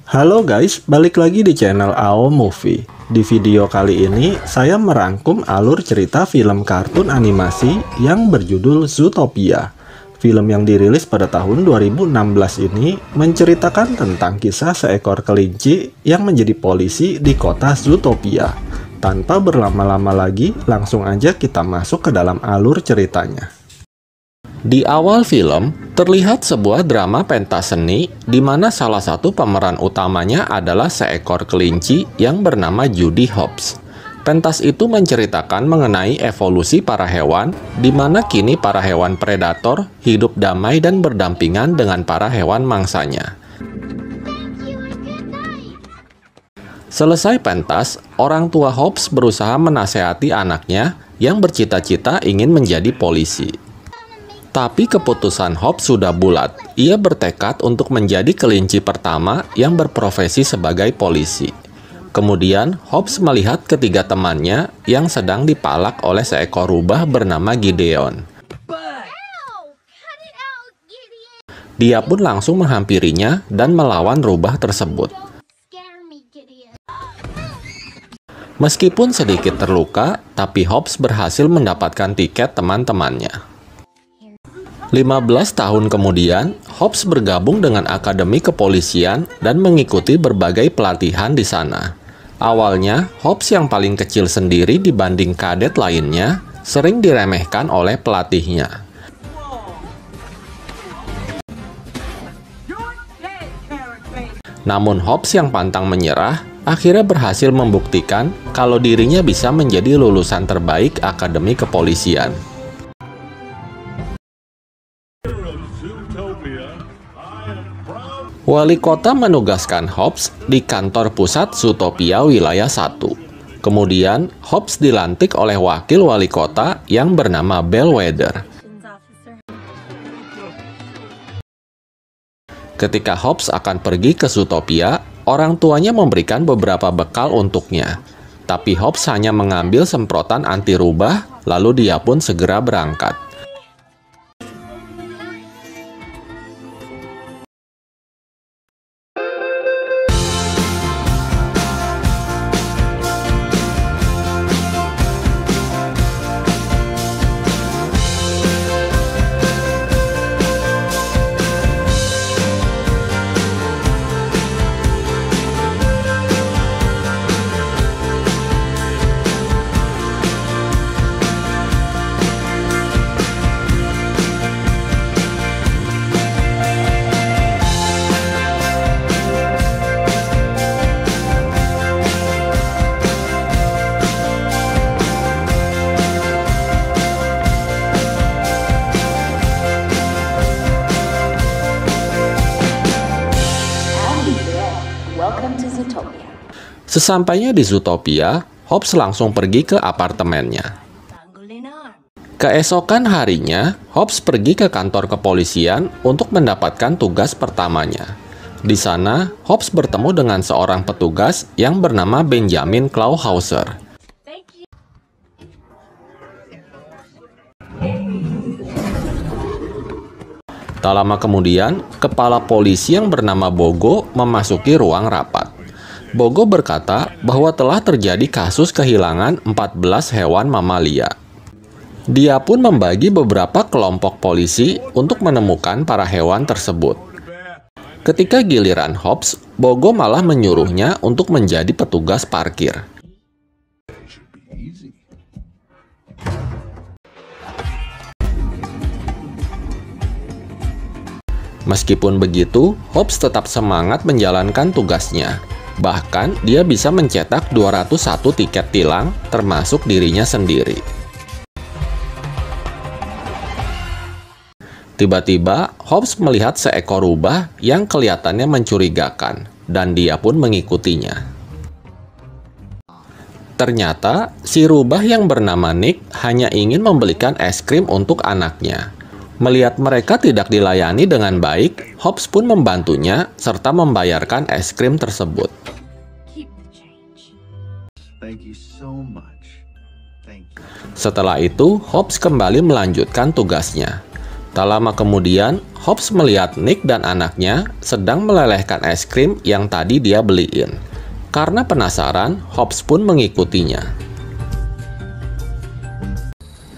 Halo guys, balik lagi di channel AO Movie. Di video kali ini, saya merangkum alur cerita film kartun animasi yang berjudul Zootopia. Film yang dirilis pada tahun 2016 ini menceritakan tentang kisah seekor kelinci yang menjadi polisi di kota Zootopia. Tanpa berlama-lama lagi, langsung aja kita masuk ke dalam alur ceritanya. Di awal film, terlihat sebuah drama pentas seni di mana salah satu pemeran utamanya adalah seekor kelinci yang bernama Judy Hopps. Pentas itu menceritakan mengenai evolusi para hewan, di mana kini para hewan predator hidup damai dan berdampingan dengan para hewan mangsanya. Selesai pentas, orang tua Hopps berusaha menasehati anaknya yang bercita-cita ingin menjadi polisi. Tapi keputusan Hopps sudah bulat. Ia bertekad untuk menjadi kelinci pertama yang berprofesi sebagai polisi. Kemudian, Hopps melihat ketiga temannya yang sedang dipalak oleh seekor rubah bernama Gideon. Dia pun langsung menghampirinya dan melawan rubah tersebut. Meskipun sedikit terluka, tapi Hopps berhasil mendapatkan tiket teman-temannya. 15 tahun kemudian, Hopps bergabung dengan Akademi Kepolisian dan mengikuti berbagai pelatihan di sana. Awalnya, Hopps yang paling kecil sendiri dibanding kadet lainnya, sering diremehkan oleh pelatihnya. Namun Hopps yang pantang menyerah, akhirnya berhasil membuktikan kalau dirinya bisa menjadi lulusan terbaik Akademi Kepolisian. Wali kota menugaskan Hopps di kantor pusat Zootopia wilayah 1. Kemudian, Hopps dilantik oleh wakil wali kota yang bernama Bellwether. Ketika Hopps akan pergi ke Zootopia, orang tuanya memberikan beberapa bekal untuknya. Tapi Hopps hanya mengambil semprotan anti rubah, lalu dia pun segera berangkat. Sesampainya di Zootopia, Hopps langsung pergi ke apartemennya. Keesokan harinya, Hopps pergi ke kantor kepolisian untuk mendapatkan tugas pertamanya. Di sana, Hopps bertemu dengan seorang petugas yang bernama Benjamin Clawhauser. Tak lama kemudian, kepala polisi yang bernama Bogo memasuki ruang rapat. Bogo berkata bahwa telah terjadi kasus kehilangan 14 hewan mamalia. Dia pun membagi beberapa kelompok polisi untuk menemukan para hewan tersebut. Ketika giliran Hopps, Bogo malah menyuruhnya untuk menjadi petugas parkir. Meskipun begitu, Hopps tetap semangat menjalankan tugasnya. Bahkan, dia bisa mencetak 201 tiket tilang, termasuk dirinya sendiri. Tiba-tiba, Hopps melihat seekor rubah yang kelihatannya mencurigakan, dan dia pun mengikutinya. Ternyata, si rubah yang bernama Nick hanya ingin membelikan es krim untuk anaknya. Melihat mereka tidak dilayani dengan baik, Hopps pun membantunya serta membayarkan es krim tersebut. Setelah itu, Hopps kembali melanjutkan tugasnya. Tak lama kemudian, Hobbs melihat Nick dan anaknya sedang melelehkan es krim yang tadi dia beliin. Karena penasaran, Hobbs pun mengikutinya.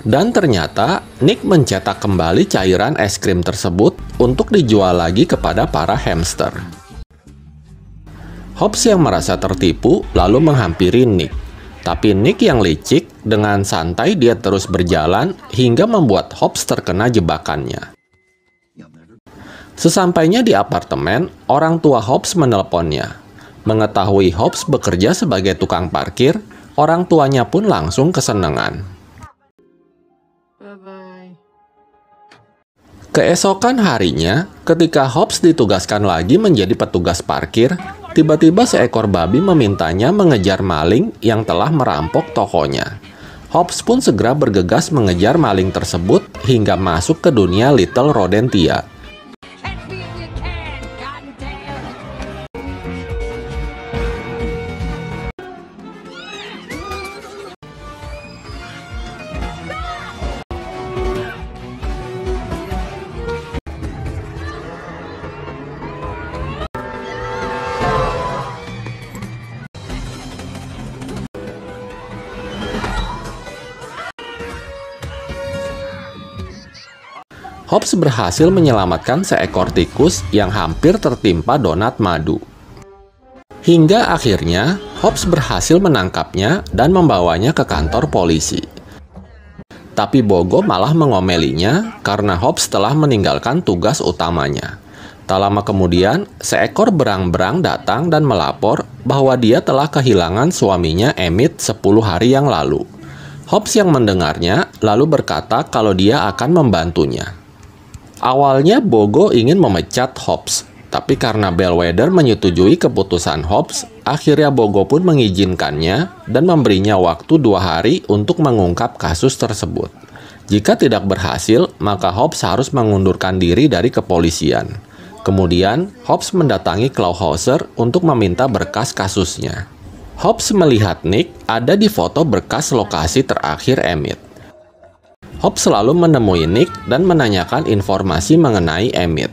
Dan ternyata Nick mencetak kembali cairan es krim tersebut untuk dijual lagi kepada para hamster. Hobbs yang merasa tertipu lalu menghampiri Nick. Tapi Nick yang licik, dengan santai dia terus berjalan hingga membuat Hobbs terkena jebakannya. Sesampainya di apartemen, orang tua Hobbs menelponnya. Mengetahui Hobbs bekerja sebagai tukang parkir, orang tuanya pun langsung kesenangan. Keesokan harinya, ketika Hobbs ditugaskan lagi menjadi petugas parkir, tiba-tiba seekor babi memintanya mengejar maling yang telah merampok tokonya. Hobbs pun segera bergegas mengejar maling tersebut hingga masuk ke dunia Little Rodentia. Hobbs berhasil menyelamatkan seekor tikus yang hampir tertimpa donat madu. Hingga akhirnya, Hobbs berhasil menangkapnya dan membawanya ke kantor polisi. Tapi Bogo malah mengomelinya karena Hobbs telah meninggalkan tugas utamanya. Tak lama kemudian, seekor berang-berang datang dan melapor bahwa dia telah kehilangan suaminya Emmett 10 hari yang lalu. Hobbs yang mendengarnya lalu berkata kalau dia akan membantunya. Awalnya Bogo ingin memecat Hobbs, tapi karena Bellwether menyetujui keputusan Hobbs, akhirnya Bogo pun mengizinkannya dan memberinya waktu 2 hari untuk mengungkap kasus tersebut. Jika tidak berhasil, maka Hobbs harus mengundurkan diri dari kepolisian. Kemudian, Hobbs mendatangi Clawhauser untuk meminta berkas kasusnya. Hobbs melihat Nick ada di foto berkas lokasi terakhir Emmett. Hobbs selalu menemui Nick dan menanyakan informasi mengenai Emmett.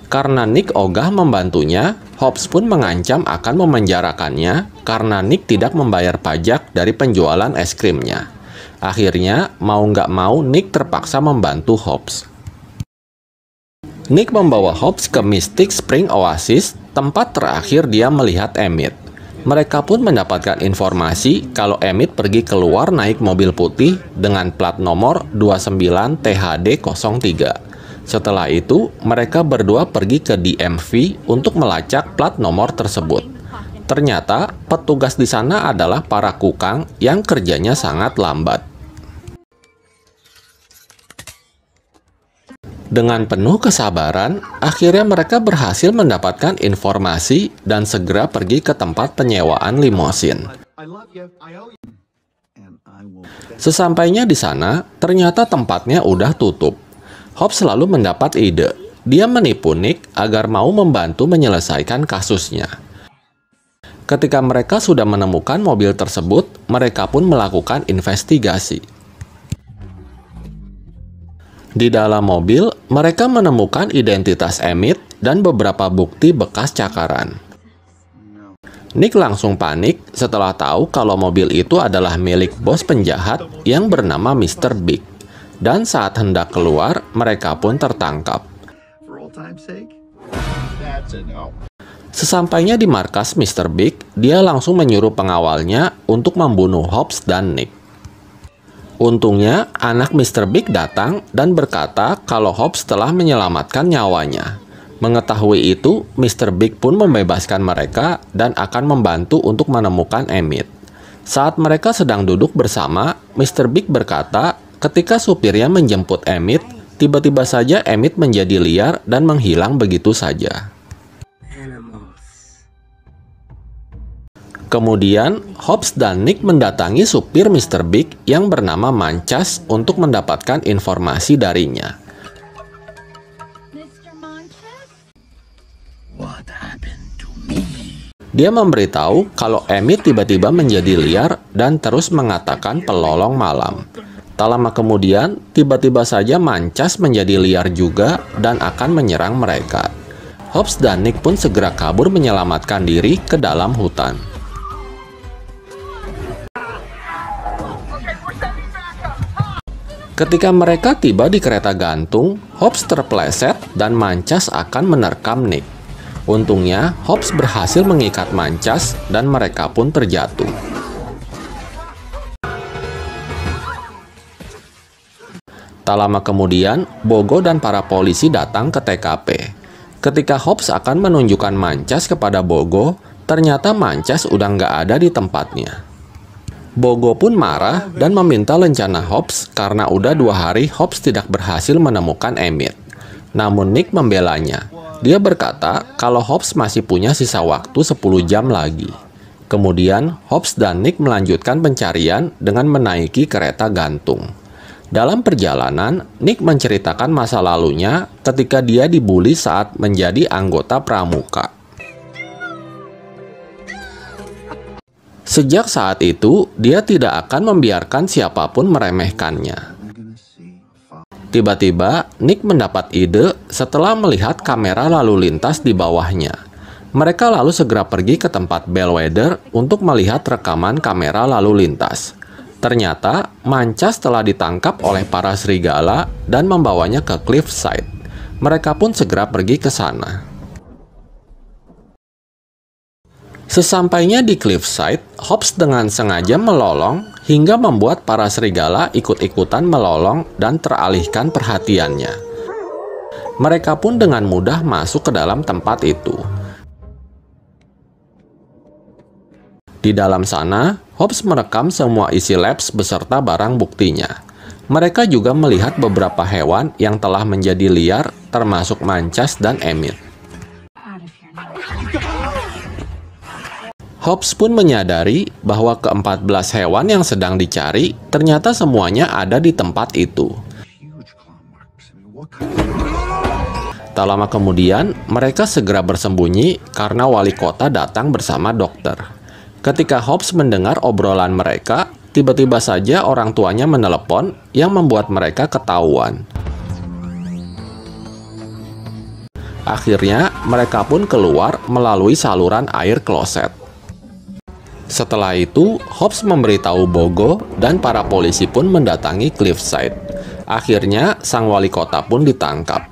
Karena Nick ogah membantunya, Hobbs pun mengancam akan memenjarakannya karena Nick tidak membayar pajak dari penjualan es krimnya. Akhirnya, mau nggak mau Nick terpaksa membantu Hobbs. Nick membawa Hobbs ke Mystic Spring Oasis, tempat terakhir dia melihat Emmett. Mereka pun mendapatkan informasi kalau Emmett pergi keluar naik mobil putih dengan plat nomor 29THD03. Setelah itu, mereka berdua pergi ke DMV untuk melacak plat nomor tersebut. Ternyata, petugas di sana adalah para kukang yang kerjanya sangat lambat. Dengan penuh kesabaran, akhirnya mereka berhasil mendapatkan informasi dan segera pergi ke tempat penyewaan limosin. Sesampainya di sana, ternyata tempatnya udah tutup. Hobbs selalu mendapat ide. Dia menipu Nick agar mau membantu menyelesaikan kasusnya. Ketika mereka sudah menemukan mobil tersebut, mereka pun melakukan investigasi. Di dalam mobil, mereka menemukan identitas Emmett dan beberapa bukti bekas cakaran. Nick langsung panik setelah tahu kalau mobil itu adalah milik bos penjahat yang bernama Mr. Big. Dan saat hendak keluar, mereka pun tertangkap. Sesampainya di markas Mr. Big, dia langsung menyuruh pengawalnya untuk membunuh Hobbs dan Nick. Untungnya, anak Mr. Big datang dan berkata kalau Hobbs telah menyelamatkan nyawanya. Mengetahui itu, Mr. Big pun membebaskan mereka dan akan membantu untuk menemukan Emmett. Saat mereka sedang duduk bersama, Mr. Big berkata ketika supirnya menjemput Emmett, tiba-tiba saja Emmett menjadi liar dan menghilang begitu saja. Kemudian, Hobbs dan Nick mendatangi supir Mr. Big yang bernama Manchas untuk mendapatkan informasi darinya. Dia memberitahu kalau Emmett tiba-tiba menjadi liar dan terus mengatakan pelolong malam. Tak lama kemudian, tiba-tiba saja Mancas menjadi liar juga dan akan menyerang mereka. Hobbs dan Nick pun segera kabur menyelamatkan diri ke dalam hutan. Ketika mereka tiba di kereta gantung, Hobbs terpeleset dan Mancas akan menerkam Nick. Untungnya, Hobbs berhasil mengikat Mancas dan mereka pun terjatuh. Tak lama kemudian, Bogo dan para polisi datang ke TKP. Ketika Hobbs akan menunjukkan Mancas kepada Bogo, ternyata Mancas udah nggak ada di tempatnya. Bogo pun marah dan meminta lencana Hobbs karena udah 2 hari Hobbs tidak berhasil menemukan Emmett. Namun Nick membelanya. Dia berkata kalau Hobbs masih punya sisa waktu 10 jam lagi. Kemudian, Hobbs dan Nick melanjutkan pencarian dengan menaiki kereta gantung. Dalam perjalanan, Nick menceritakan masa lalunya ketika dia dibully saat menjadi anggota pramuka. Sejak saat itu, dia tidak akan membiarkan siapapun meremehkannya. Tiba-tiba, Nick mendapat ide setelah melihat kamera lalu lintas di bawahnya. Mereka lalu segera pergi ke tempat Bellwether untuk melihat rekaman kamera lalu lintas. Ternyata, Mancas telah ditangkap oleh para serigala dan membawanya ke Cliffside. Mereka pun segera pergi ke sana. Sesampainya di Cliffside, Hobbs dengan sengaja melolong hingga membuat para serigala ikut-ikutan melolong dan teralihkan perhatiannya. Mereka pun dengan mudah masuk ke dalam tempat itu. Di dalam sana, Hobbs merekam semua isi labs beserta barang buktinya. Mereka juga melihat beberapa hewan yang telah menjadi liar, termasuk Mancas dan Emmett. Hobbs pun menyadari bahwa ke-14 hewan yang sedang dicari ternyata semuanya ada di tempat itu. Tak lama kemudian, mereka segera bersembunyi karena wali kota datang bersama dokter. Ketika Hobbs mendengar obrolan mereka, tiba-tiba saja orang tuanya menelepon yang membuat mereka ketahuan. Akhirnya, mereka pun keluar melalui saluran air kloset. Setelah itu, Hobbs memberitahu Bogo dan para polisi pun mendatangi Cliffside. Akhirnya, sang wali kota pun ditangkap.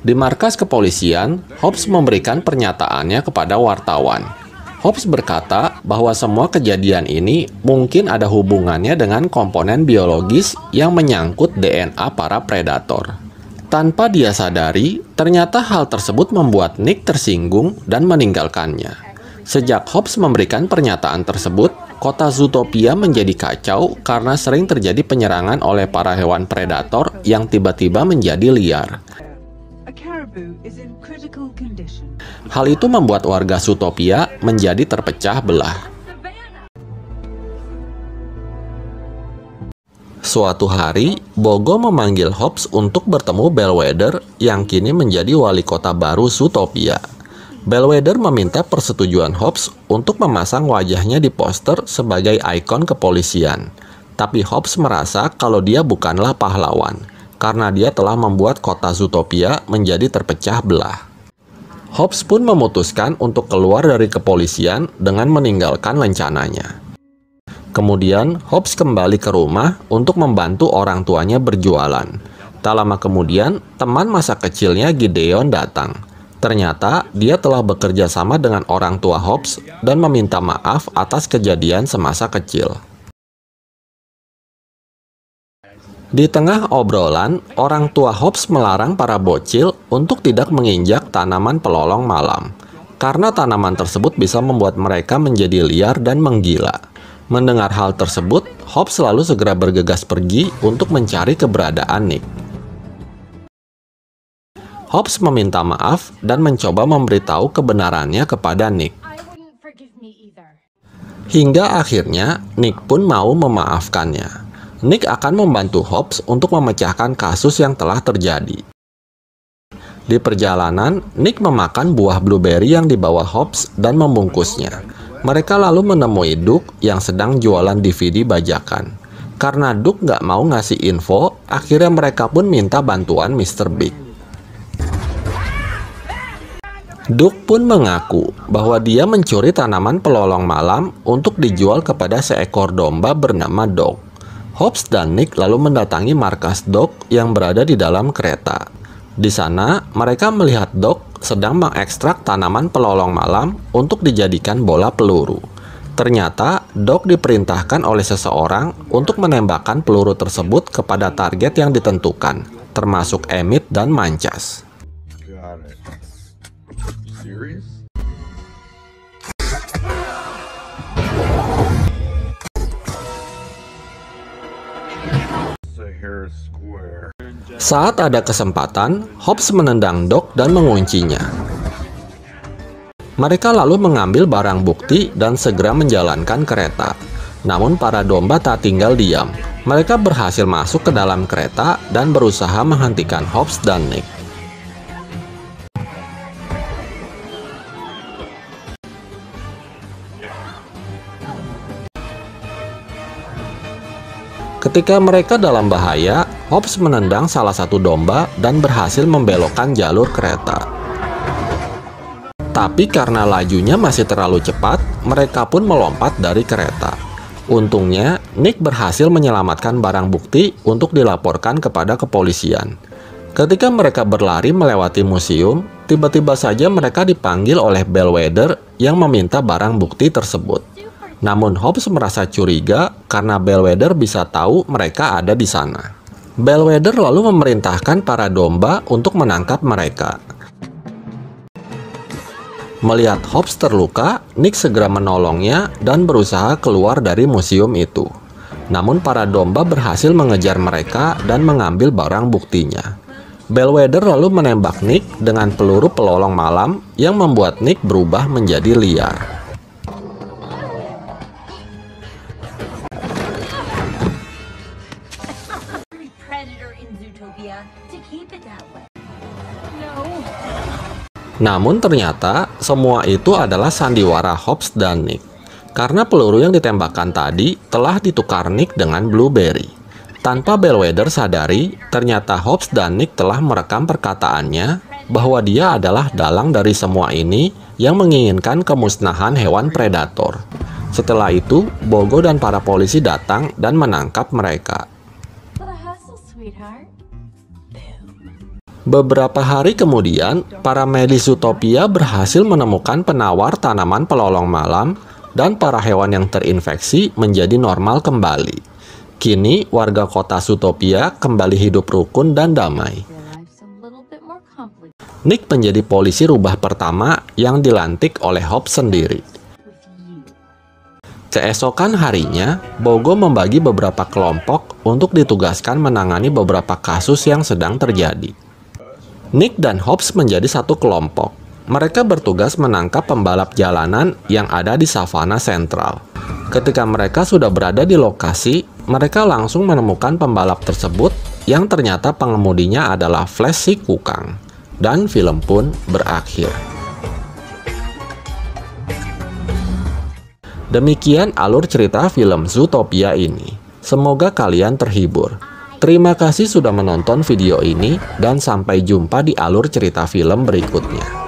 Di markas kepolisian, Hobbs memberikan pernyataannya kepada wartawan. Hobbs berkata bahwa semua kejadian ini mungkin ada hubungannya dengan komponen biologis yang menyangkut DNA para predator. Tanpa dia sadari, ternyata hal tersebut membuat Nick tersinggung dan meninggalkannya. Sejak Hobbs memberikan pernyataan tersebut, kota Zootopia menjadi kacau karena sering terjadi penyerangan oleh para hewan predator yang tiba-tiba menjadi liar. Hal itu membuat warga Zootopia menjadi terpecah belah. Suatu hari, Bogo memanggil Hobbs untuk bertemu Bellwether yang kini menjadi wali kota baru Zootopia. Bellwether meminta persetujuan Hobbs untuk memasang wajahnya di poster sebagai ikon kepolisian. Tapi Hobbs merasa kalau dia bukanlah pahlawan, karena dia telah membuat kota Zootopia menjadi terpecah belah. Hobbs pun memutuskan untuk keluar dari kepolisian dengan meninggalkan rencananya. Kemudian, Hobbs kembali ke rumah untuk membantu orang tuanya berjualan. Tak lama kemudian, teman masa kecilnya Gideon datang. Ternyata, dia telah bekerja sama dengan orang tua Hobbs dan meminta maaf atas kejadian semasa kecil. Di tengah obrolan, orang tua Hobbs melarang para bocil untuk tidak menginjak tanaman pelolong malam, karena tanaman tersebut bisa membuat mereka menjadi liar dan menggila. Mendengar hal tersebut, Hobbs selalu segera bergegas pergi untuk mencari keberadaan Nick. Hobbs meminta maaf dan mencoba memberitahu kebenarannya kepada Nick. Hingga akhirnya, Nick pun mau memaafkannya. Nick akan membantu Hobbs untuk memecahkan kasus yang telah terjadi. Di perjalanan, Nick memakan buah blueberry yang dibawa Hobbs dan membungkusnya. Mereka lalu menemui Duke yang sedang jualan DVD bajakan. Karena Duck nggak mau ngasih info, akhirnya mereka pun minta bantuan Mr. Big. Duck pun mengaku bahwa dia mencuri tanaman pelolong malam untuk dijual kepada seekor domba bernama Dog. Hobbs dan Nick lalu mendatangi markas Dog yang berada di dalam kereta. Di sana, mereka melihat Dog sedang mengekstrak tanaman pelolong malam untuk dijadikan bola peluru. Ternyata, Dog diperintahkan oleh seseorang untuk menembakkan peluru tersebut kepada target yang ditentukan, termasuk Emmett dan Manchas. Saat ada kesempatan, Hobbs menendang Dog dan menguncinya. Mereka lalu mengambil barang bukti dan segera menjalankan kereta. Namun para domba tak tinggal diam. Mereka berhasil masuk ke dalam kereta dan berusaha menghentikan Hobbs dan Nick. Ketika mereka dalam bahaya, Hobbs menendang salah satu domba dan berhasil membelokkan jalur kereta. Tapi karena lajunya masih terlalu cepat, mereka pun melompat dari kereta. Untungnya, Nick berhasil menyelamatkan barang bukti untuk dilaporkan kepada kepolisian. Ketika mereka berlari melewati museum, tiba-tiba saja mereka dipanggil oleh Bellwether yang meminta barang bukti tersebut. Namun Hobbs merasa curiga karena Bellwether bisa tahu mereka ada di sana. Bellwether lalu memerintahkan para domba untuk menangkap mereka. Melihat Hobbs terluka, Nick segera menolongnya dan berusaha keluar dari museum itu. Namun para domba berhasil mengejar mereka dan mengambil barang buktinya. Bellwether lalu menembak Nick dengan peluru pelolong malam yang membuat Nick berubah menjadi liar. Namun ternyata semua itu adalah sandiwara Hobbs dan Nick. Karena peluru yang ditembakkan tadi telah ditukar Nick dengan Blueberry. Tanpa Bellwether sadari, ternyata Hobbs dan Nick telah merekam perkataannya bahwa dia adalah dalang dari semua ini yang menginginkan kemusnahan hewan predator. Setelah itu, Bogo dan para polisi datang dan menangkap mereka. Beberapa hari kemudian, para medis Zootopia berhasil menemukan penawar tanaman pelolong malam dan para hewan yang terinfeksi menjadi normal kembali. Kini, warga kota Zootopia kembali hidup rukun dan damai. Nick menjadi polisi rubah pertama yang dilantik oleh Hobbs sendiri. Keesokan harinya, Bogo membagi beberapa kelompok untuk ditugaskan menangani beberapa kasus yang sedang terjadi. Nick dan Hobbs menjadi satu kelompok. Mereka bertugas menangkap pembalap jalanan yang ada di savana sentral. Ketika mereka sudah berada di lokasi, mereka langsung menemukan pembalap tersebut yang ternyata pengemudinya adalah Flash si Kukang. Dan film pun berakhir. Demikian alur cerita film Zootopia ini. Semoga kalian terhibur. Terima kasih sudah menonton video ini dan sampai jumpa di alur cerita film berikutnya.